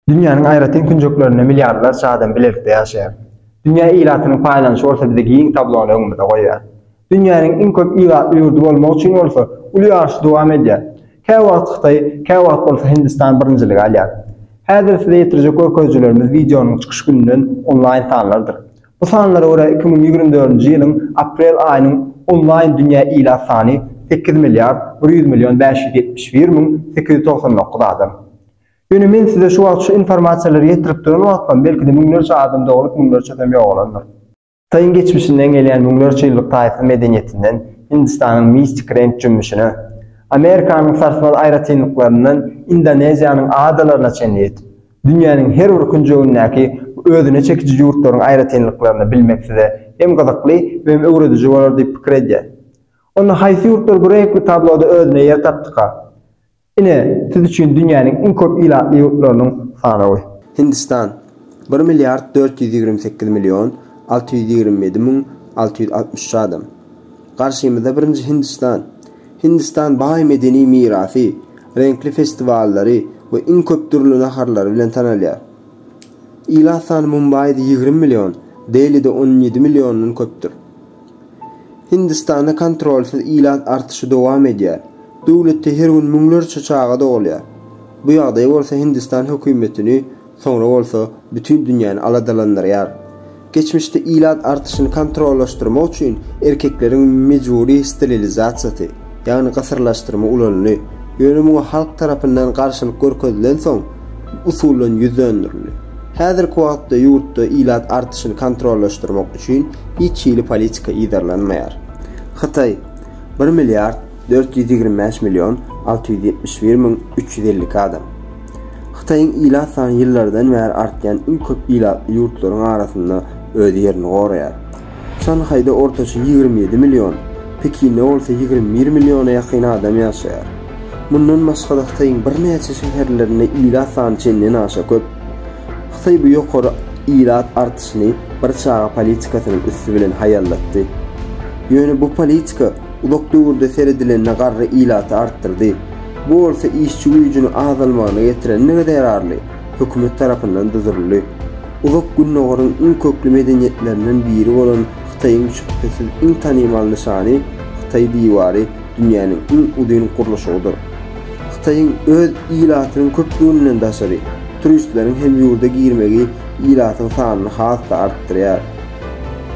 Dünyanın ayrıten küncöklerine milyarlarca adam birlikte yaşayar. Dünya ilatının paylanışı ortadaki yiğin tablonu önümüzde koyar. Dünyanın en köp ilatlı yurdu olmak için olsa ulu yarışı devam ediyor. Kevvat Xitay, kevvat olsa Hindistan birincilik alıyor. Hazır size yetirecek okuyucularımız videonun çıkış gününden online tanılardır. Bu sanılara göre 2024 yılın April ayının online dünya ilat sani 8 milyar 100 milyon 571 bin 899 adam. Yönü size şu an şu informasiyaları yetirip duran vaktan belki de milyonlarca adamda olup milyonlarca adam yok olanlar. Sayın geçmişinden gelen milyonlarca yıllık tayfa medeniyetinden Hindistan'ın mistik renk cümbüşünü, Amerika'nın sarsmalı ayrıtınlıklarından Indonezya'nın adalarına çenleyip, dünyanın her ürküncüğündeki özüne çekici yurtların ayrıtınlıklarını bilmeksize hem kazaklı hem öğretici olur deyip fikir ediyor. Onun haysi yurtları bu renkli tabloda özüne yer taptıka. Yine siz için dünyanın en köp ilatlı yurtlarının sanı oy. Hindistan 1 milyar 428 milyon 627 bin 660 adam. Karşımızda birinci Hindistan. Hindistan bahay medeni mirası, renkli festivalleri ve en köp türlü naharları bilen tanılıyor. İlat sanı Mumbai'de 20 milyon, Delhi'de 17 milyonun köptür. Hindistan'da kontrolsüz ilat artışı devam ediyor. Devlette her gün milyonlarca çağa doğuyor. Bu yağda olsa Hindistan hükümetini, sonra olsa bütün dünyanın aladalanları. Geçmişte ilat artışını kontrollaştırmak için erkeklerin mecburi sterilizasyası, yani kasırlaştırma ulanını, yönümü halk tarafından karşılık görközülen son usulün yüzlendirildi. Hazır kuvatta yurtta ilat artışını kontrollaştırmak için hiç yeni politika idarlanmayar. Xitay 1 milyar 425 milyon 671 bin 350 adam. Xitay'ın ilat sanı yıllardan beri artgan en köp ilatlı yurtların arasında öz yerini koruyor. Şanghay'da ortaça 27 milyon, Pekin'de olsa 21 milyona yakın adam yaşayar. Bundan başka da Xitay'ın bir neçe şehirlerinde ilat sanı çenden aşağı köp. Xitay bu yukarı ilat artışını bir çağa politikasının üstü bilen hayallattı. Yönü bu politika ulak döwürde seredilenine garry ilatı arttırdı. Bu olsa işçi gücünü azalmağına getiren ne yararlı hükümet tarafından düzürüldü. Ulak günnoğurun en köklü medeniyetlerinden biri olan Xitay'ın şüphesiz en tanımalı nişanı Xitay divarı dünyanın en udun kuruluşudur. Xitay'ın öz ilatının köplüğünden daşarı turistlerin hem yurda girmegi ilatın sanını hasta arttırıyor.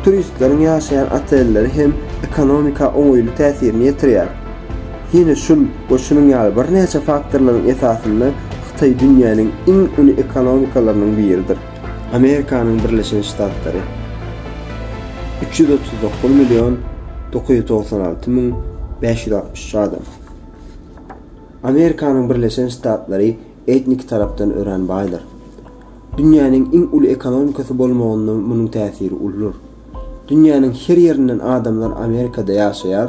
Turistlerin yaşayan otelleri hem ekonomika oňoýly täsirini ýetirýär. Yine şunun ýaly bir neçe faktorlaryň esasynda Xitay dünýäniň en öňü ekonomikalarynyň biridir. Amerikanyň Birleşen Ştatlary 339 milyon 996 bin 560 adam. Amerikanyň Birleşen Ştatlary etnik tarapdan ören baýdyr. Dünýäniň en uly ekonomikasy bolmagynyň munyň täsiri ulur. Dünyanın her yerinden adamlar Amerika'da yaşayar,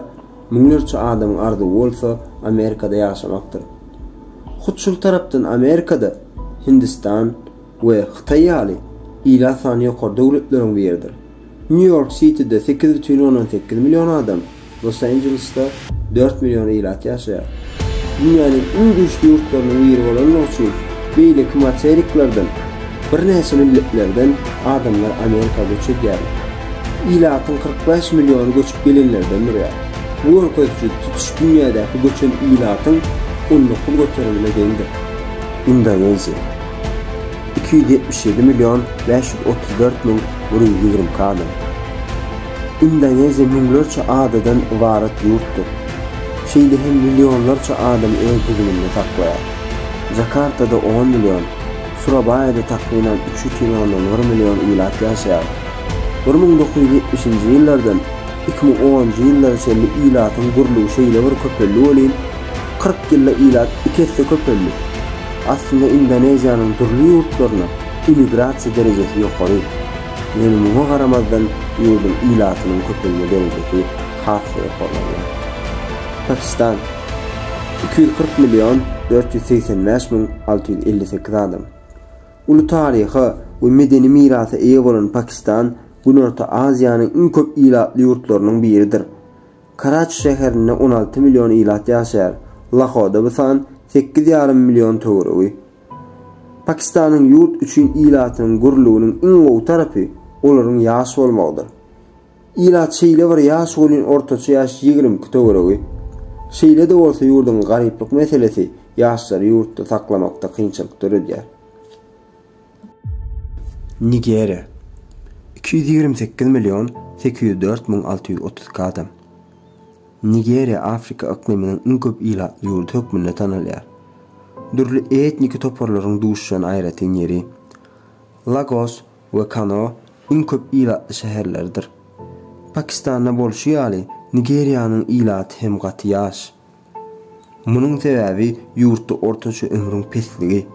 milyonlarca adamın ardı olsa Amerika'da yaşamaktır. Hutşul taraftan Amerika'da Hindistan ve Xitay ýaly ilat sany ýokary döwletleriň biridir. New York City'de 8,18 milyon adam, Los Angeles'ta 4 milyon ilat yaşayar. Dünyanın en güçlü yurtlarynyň biri bolan üçin beýle klimatçylardan bir neçe milletlerden adamlar Amerika'da göç edýär. İlatın 45 milyonu göçüp gelenlerden biri. Bu ülkede tutuş dünyadaki göçen ilatın 19 götürülmedendir. Indonezya 277 milyon 534 bin 120 adam. Indonezya milyonlarca adadan ibaret yurttur. Şeýle hem milyonlarca adam öz düzümünde taklaýar. Jakarta'da 10 milyon, Surabaya'da takriben 3,1 milyon ilat yaşayar. 1970-nji ýyllardan 2010-njy ýyllarçaly ilatın gurulugy şeýle bir köpelli bolýan, 40 ýylda ilat 2 hesse köpelli. Aslında Indonezyanyň turly ýurtlaryna immigrasiýa derejesi ýokary. Ýöne muňa garamazdan ýurdun ilatynyň köpelme derejesi hasy ýokary. Pakistan 240 milyon 485 bin 658 adam. Ulu taryhy we medeni mirasy eýe bolan Pakistan Günorta Aziýanyň en köp ilatly ýurtlarynyň biridir. Karachi şäherinde 16 milyon ilat ýaşaýar. Lahorda bu san 8,5 milyon töwregi. Pakistan'ın yurt üçün ilatynyň gurulugynyň iň gowy tarapy olaryň ýaşy bolmagydyr. İlat şeýle bir ýaş bolýan ortaça ýaş 20 töweregi. Şeýle de bolsa ýurdun garyplyk meselesi ýaşlary ýurtda saklamakda kynçylyk görýär. Nigeriya 228.804.630 adam. Nigeriya Afrika iqliminiň iň köp ilatly ýurt hökmünde tanylýar. Dürli etnik toparlaryň duşan aýratyn ýeri Lagos we Kano iň köp ilatly şäherlerdir. Pakistanda bolşy ýaly Nigeriýanyň ilaty hem gaty ýaş. Munyň sebäbi ýurtda ortaça ömrüň pesligi.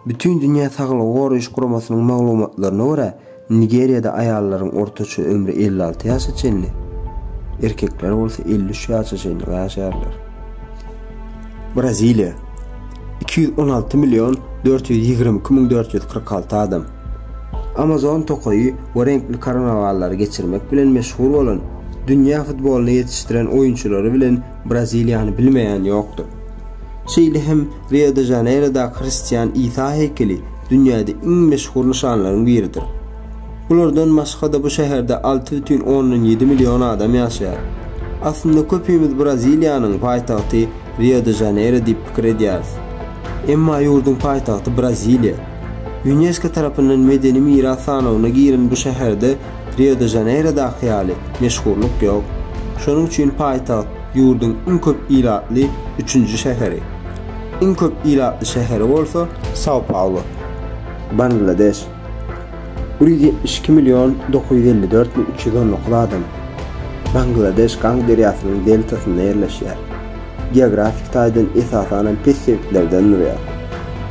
Bütün dünýä saglyk goraýyş guramasynyň maglumatlaryna görä Nigeriýada aýallaryň ortaça ömrü 56 ýaşa çenli. Erkekler bolsa 53 ýaşa çenli ýaşarlar. Braziliýa 216.422.446 adam. Amazon tokoyu we renkli karnavallary geçirmek bilen meşhur bolan dünýä futboluny ýetişdiren oýunçulary bilen Braziliýany bilmeýän ýokdur. Şeýle hem Rio de Janeiro'da Hristiýan İsa heykeli dünýäde iň meşhur nişanlaryň biridir. Bulardan başga da bu şäherde 6,7 milyon adam ýaşaýar. Aslında köpüýmiz Braziliýanyň paýtagty Rio de Janeiro diýip pikir edýäris. Emma ýurdun paýtagty Braziliýa. UNESCO tarapyndan medeni miras sanawyna giren bu şäherde Rio de Janeiro'da hyýaly meşhurluk ýok. Şonuň üçin paýtagt ýurdun iň köp ilatly 3-nji şäheri. Iň köp ilatly şäheri bolsa Sao Paulo. Bangladeş 172.954.319 adam. Bangladeş Gang derýasynyň deltasynda ýerleşýär. Geografik taýdan esasanan pesewitlerden ýürýär.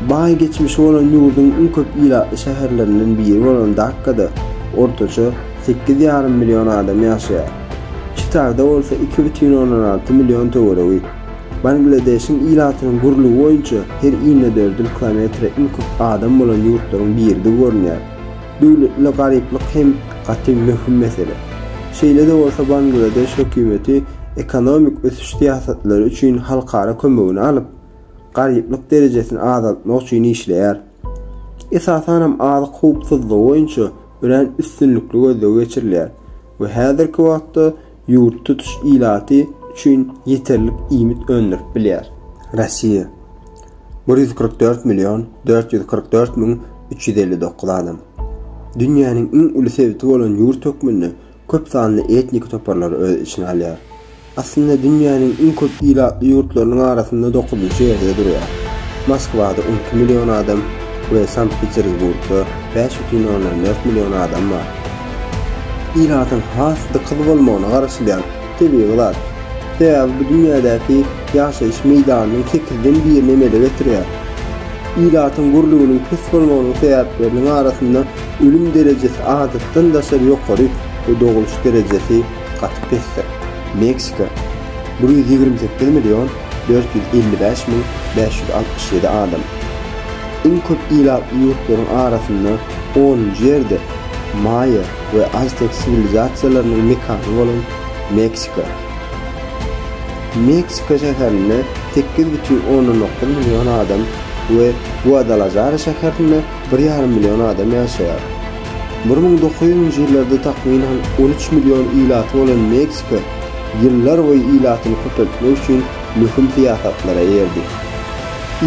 Baý geçmişi bolan ýurdun iň köp ilatly şäherlerinden biri bolan Dakkada ortaça 8,5 milyon adam ýaşaýar. Çitarda bolsa 2,16 milyon töweregi. Bangladeşiň ilatynyň gurulugy boýunça her 24 kilometre iň köp adam bolan ýurtlaryň birinde görünýär. Döwletli garyplyk hem gaty möhüm mesele. Şeýle de bolsa Bangladeş hökümeti ekonomik ösüş siýasatlary üçin halkara kömegini alyp, garyplyk derejesini azaltmak üçin işleýär. Esasanam azyk howpsuzlygy boýunça bilen üstünlükli gözle geçirilýär we häzirki wagtda ýurt tutuş ilaty üçin ýeterlik ýmit öndürip bilýär. Rossiýa 144.444.359 adam. Dünýäniň iň uly sebäbi bolan ýurt hökmünde köp sanly etnik toparlary öz içine alýar. Aslında dünýäniň iň köp ilatly ýurtlarynyň arasynda 9-njy ýerde durýar. Moskwada 12 milyon adam we Sankt Peterburgda 5,4 milyon adam bar. İlatyň hasdy kyzy bolmagyna garaşylýan tebiýat sebäbi bu dünýädäki ýaşaýyş meýdanyny tekilden birine emele getirýär. İlatyň gurulugynyň pes bolmagynyň sebäpleriniň arasynda ölüm derejesi adatdan daşary ýokary we doguluş derejesi gaty pesdir. Meksika 128.455.567 adam. Iň köp ilatly ýurtlaryň arasynda 10-njy ýerde Maya we Aztek sivilizasiýalarynyň mekany bolan Meksika. Meksika şäherinde 8,19 milyon adam we Guadalajara şäherinde 1,5 milyon adam ýaşaýar. 1900-njy ýyllarda takmilen 13 milyon ilaty bolan Meksika ýyllar boýy ilatyny köpeltmek üçin möhüm siýasatlara ýerdi.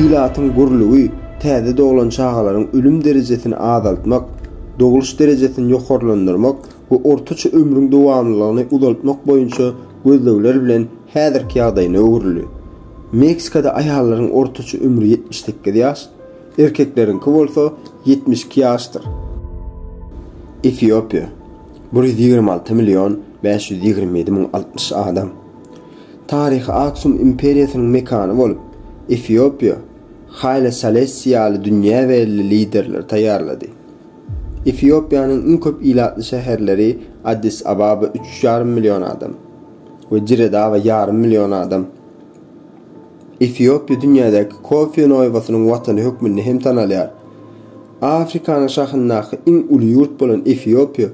İlatyň gurulugy täze doglan çağalaryň ölüm derejesini azaltmak, doguluş derejesini ýokarlandyrmak we ortaça ömrüň dowamlylygyny uzaltmak boýunça gözlegler bilen häzirki ýagdaýyna öwrüldi. Meksikada aýallaryň ortaça ömrü 78 ýaş, erkekleriňki bolsa 72 ýaşdyr. Etiopiýa 126.527.060 adam. Taryhy Aksum imperiýasynyň mekany bolup, Etiopiýa Haile Selassiýaly dünýä belli liderler taýýarlady. Etiopiýanyň iň köp ilatly şäherleri Addis Ababa 3,5 milyon adam we Ciredawa 1,5 milyon adam. Etiopiýa dünýädäki kofe noýbasynyň watany hökmünde hem tanalýar. Afrikanyň şahyndaky iň uly ýurt bolan Etiopiýa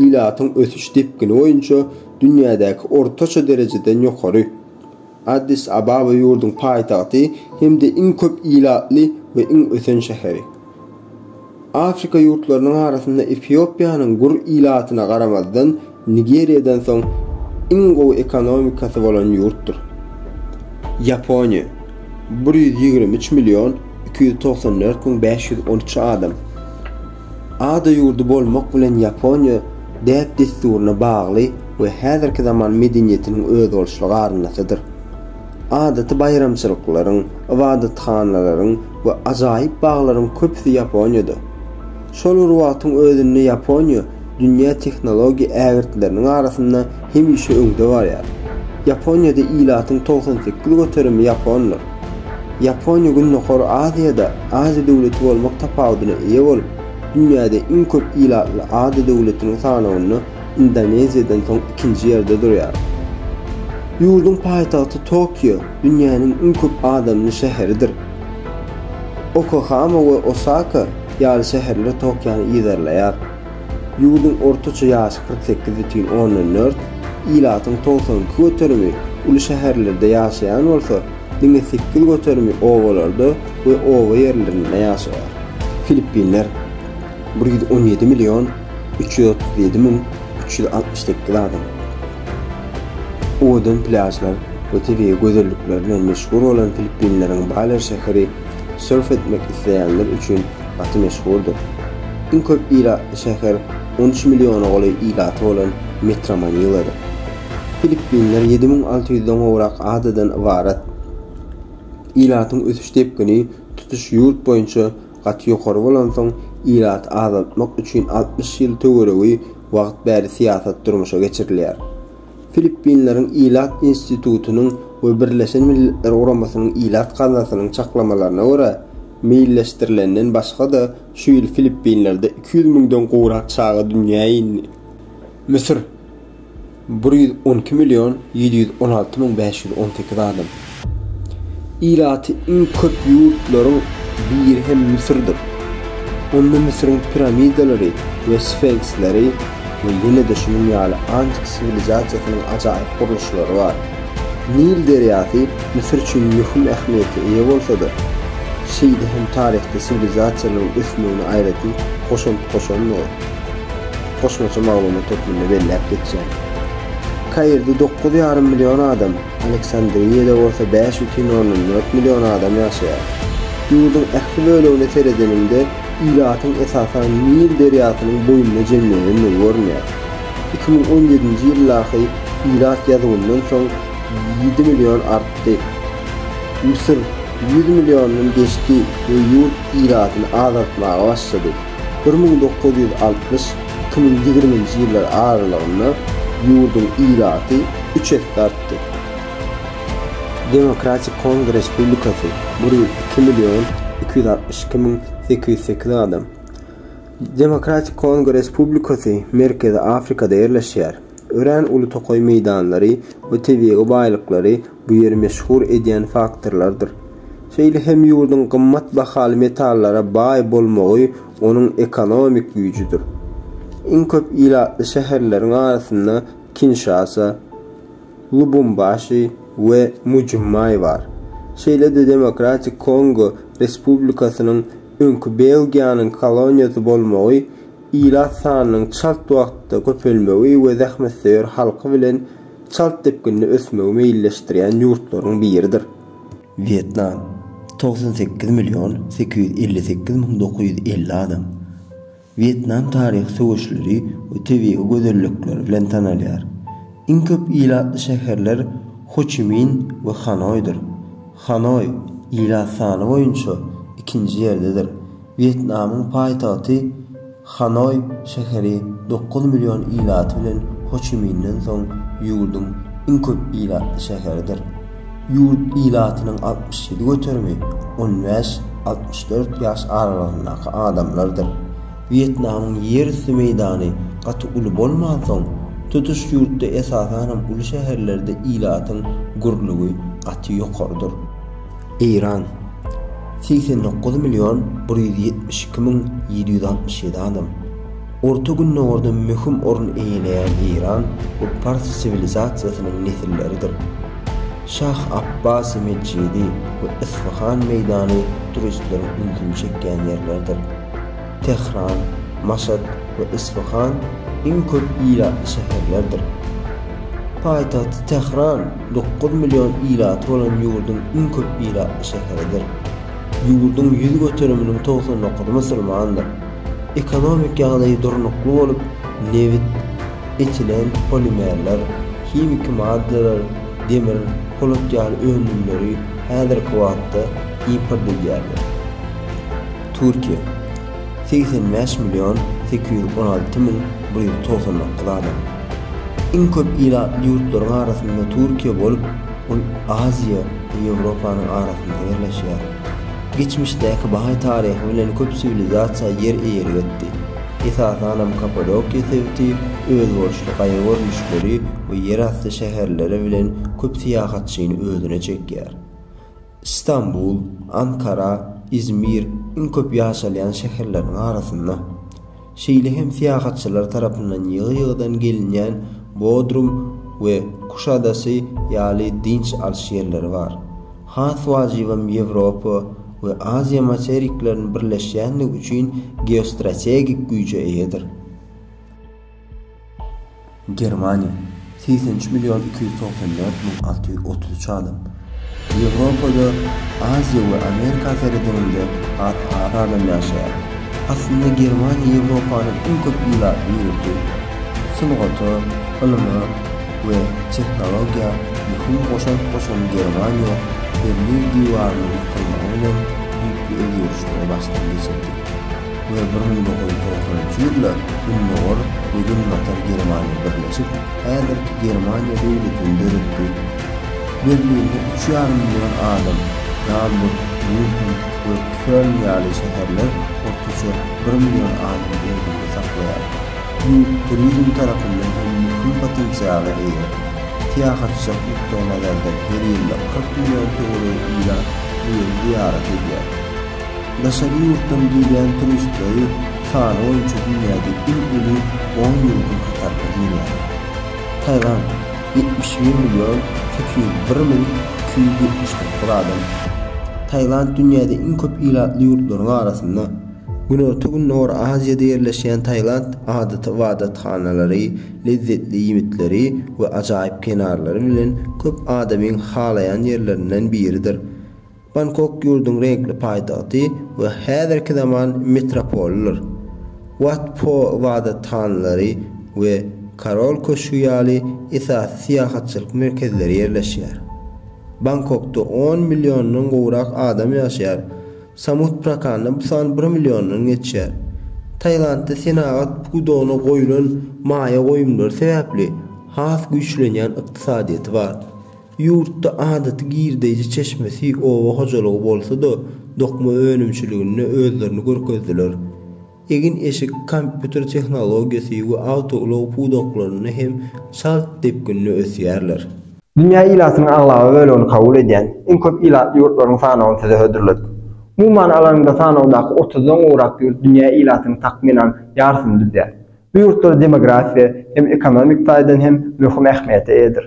ilatyň ösüş depgini boýunça dünýädäki ortaça derejeden ýokary. Addis Ababa ýurdun paýtagty hem de iň köp ilatly we iň ösen şäheri. Afrika yurtlarının arasında Etiopiýanyň gur ilatyna garamazdan Nigeriýadan soň iň gowy ekonomikasy bolan ýurtdur. Yaponiýa 123 milyon 294.513 adam. Ada ýurdu bolmak bilen Yaponiýa däp desturuna bagly we häzirki zaman medeniýetiniň öz bolşulygy arnasıdyr. Adaty bayramçylyklaryň, ibadathanalaryň we ajaýyp baglaryň köpüsi Yaponiýada. Şol urwatyň özünde Yaponiýa dünýä tehnologiýa ägirtleriniň arasynda hemişe öňde barýar. Yaponiýada ilatyň 98 göterimi Japonlar. Yaponiýa Günnokor Aziýada Aziýa döwleti bolmak tapawyna eýe bolup, dünýäde iň köp ilatly Aziýa döwletiniň sanawyny Indoneziýadan soň ikinji ýerde durýar. Ýurdun paýtagty Tokio dünýäniň iň köp adamly şäheridir. Yokohama we Osaka ýaly şäherler Tokiony ýerleýär. Ýurdun ortaça ýaşy 48,14, ilatyň 92 göterimi uly şäherlerde ýaşaýan bolsa, 8 göterimi owalarda we owa ýerlerinde ýaşaýar. Filippinler 117 milyon 337.368 adam. Owadan plajlar we tabiiy gözellikler bilen meşhur olan Filippinleriň Bali şäheri surf etmek isleýänler üçin aty meşhurdur. Iň köp ilatly şäher 13 milyon goly ilaty bolan Metro Manila'dır. Filippinler 7600'den gowrak adadan ibarat. Ilatyň ösüş tepkini tutuş ýurt boýunça gaty ýokary bolan soň ilat azaltmak üçin 60 ýyl töwereги wagt bäri siýasat durmuşa geçirilýär. Filippinleriň ilat institutunyň we Birleşen Milletler Uramasanyň ilat ganasynyň çaklamalaryna görä, meýilleşdirilenden başga da şu ýyl Filippinlerde 200.000'den gowrak çaga dünýäge indi. Misir 112 milyon 716.518 adam. İlaty iň köp ýurtlaryň biri hem Misirdir. Onda Misir'in piramidalary we sfenksleri we ýene de şunun ýaly antik sivilizasiýasynyň ajaýyp guruluşlary bar. Nil derýasy Misir üçin mühim ähmiýetge eýe bolsa-da, şeýle hem tarihde sivilizasiýalaryň ösmegine aýraty koşmaça maglumat toplumy bellep geçýär. Kayrda 9,5 milyon adam, Aleksandriýada bolsa 5,4 milyon adam ýaşaýar. Ýurdun ähli bölegine seredeninde ilatyň esasan Nil derýasynyň boýundan jemlenýäni görnýär. 2017-nji ýyllaky ilat ýazgyndan soň 7 milyon artdy. Misir 100 milyonyň geçdi we ýurt ilatyny azaltmaga başlady. 1960-2020-nji ýyllar aralygynda ýurdun ilaty 3 artdy. Demokratik Kongres Respublikasy 1,2,262,808 adam. Demokratik Kongres Respublikasy Merkezi Afrikada ýerleşýär. Ören uly tokoy meýdanlary we tabiiy baýlyklary bu ýeri meşhur edýän faktorlardyr. Şeýle hem ýurdun gymmat bahaly metallara baý bolmagy onuň ekonomik güýjüdür. Iň köp ilatly şäherleriň arasynda Kinshasa, Lubumbashi we Mujimai bar. Şeýle de Demokratik Kongo Respublikasynyň öňkü Belgiýanyň koloniýasy bolmagy, ilat sanynyň çalt wagtda köpelmegi we zähmetseýär halky bilen çalt tepkini ösmegi meýilleşdirýän ýurtlaryň biridir. Vietnam 98 milyon 858.950 adam. Vietnam tarih söwüşleri we tabiiy gözellikleri bilen tanalýar. Iň köp ilatly şäherler Ho Chi Minh we Hanoi'dir. Hanoi ilat sany boýunça ikinji ýerdedir. Vietnamyň paýtagty Hanoi şäheri 9 milyon ilat bilen Ho Chi Minh'den soň ýurdun iň köp ilatly şäheridir. Ýurt ilatynyň 67 göterimi 15-64 ýaş aralygyndaky adamlardyr. Vietnamyň ýer üstü meýdany gaty uly bolmagan soň, tutuş ýurtda esasan uly şäherlerde ilatyň gurlugy gaty ýokarydyr. Iran 89 milyon 172.767 adam. Orta Günnogorda mühim orun eýleýän Iran bu Pars sivilizasiýasynyň nesilleridir. Şah Abbasi Mescidi we Isfahan meýdany turistlerin ününi çekýän ýerlerdir. Tehran, Maşad ve Isfahan en köp ilatly şäherlerdir. Paýtagy Tehran 9 milyon ilaty bolan ýurdun en köp ilatly şäheridir. Ýurdun ýüz göterimining 99 musulmandyr. Ekonomik ýagdaýy durnukly bolup, newit, etilen polimerler, kimik maddeler, demir, polat ýaly önümleri häzirki wagtda import edilýär. Türkiýe 85 milyon 816 min 199 adam. En köp ilatly ýurtlaryň arasynda Türkiýe bolup, ol Aziýa we Ýewropanyň arasynda ýerleşýär. Geçmişdäki bahay taryhy bilen köp sivilizasiýa yer eýergetdi. Esasanam Kapadokya sewti, öz bolşly gaýgormuşlary we ýerasty şäherleri bilen köp syýahatçyny özüne çekýär. İstanbul, Ankara, İzmir en köp ýaşalýan şäherleriň arasynda. Şeýle hem syýahatçylar tarapyndan ýygy-ýygydan gelinýän Bodrum we Kuşadasy ýaly dinç alş ýerleri bar. Has wajibam Ýewropa we Aziýa materiklerini birleşýänligi üçin geostrategik güýje eýedir. Germaniýa 83 milyon 294.633 adam. Ýewropada, Aziýa we Amerika seredininde adam ýaşaýar. Aslında Germaniýa Ýewropanyň en köp ilatly ýurty. Sungaty, ilmi we tehnologiýa muhim goşan Germaniýa Berlin diýwaryny kurmagynyň büyük öýüşleri başlandy geçdi. We 1990-njy ýylda Unnor we Gunmatar Germaniýa birleşip, häzirki Germaniýa döwletini döretdi. Berlinde 3,5 milyon adam, Hamburg, München we Köln ýaly şäherler ortaça 1 milyon adam ýerinde saklaýar. Bu turizm tarapyndan hem muhim potensiýaly eýer. Tiýahatçylyk noktalarynda her ýylda 40 milyon töwerek ila ziyaret edýär. Daşary ýurtdan gelýän turistler sany boýunça dünýäde en uly 10 ýurdun katarynda gelýär. Tayland 71 milyon 801 min 274 adam. Tayland dünýäde en köp ilatly ýurtlaryň arasynda. Günor Aziýada ýerleşýän Tayland adathanalary, lezzetli ýemekleri we ajaýyp kenarlary bilen köp adamyň halaýan ýerlerinden biridir. Bangkok ýurdun renkli paýtagty we häzirki zaman metropoldyr. Wat Po adathanalary we Karol Köşkü ýaly esasy syýahatçylyk merkezleri ýerleşýär. Bangkokda 10 milyondan gowrak adam ýaşaýar. Samut Prakanda bu san 1 milyondan geçýär. Taýlandda senagat budona goýulan maýa goýumlar sebäpli has güýçlenýän ykdysadyety bar. Ýurtda adaty girdeýji çeşmesi owa hojalygy bolsa-da, dokma önümçiligini özlerini görkezdiler. Egin eşik kompýuter tehnologiýasy we autolog pudoklaryny hem şalt depginni ösýärler. Dünýä ilatynyň aglaby bölegi kabul edýän en köp ilat ýurtlaryň sany size hödürledik. Umuman alanda sanawdaky 30-dan gowrak ýurt dünýä ilatyny takminan ýarsyny düzýär. Bu ýurtlar demografiýa hem ekonomik taýdan hem möhüm ähmiýete eýdir.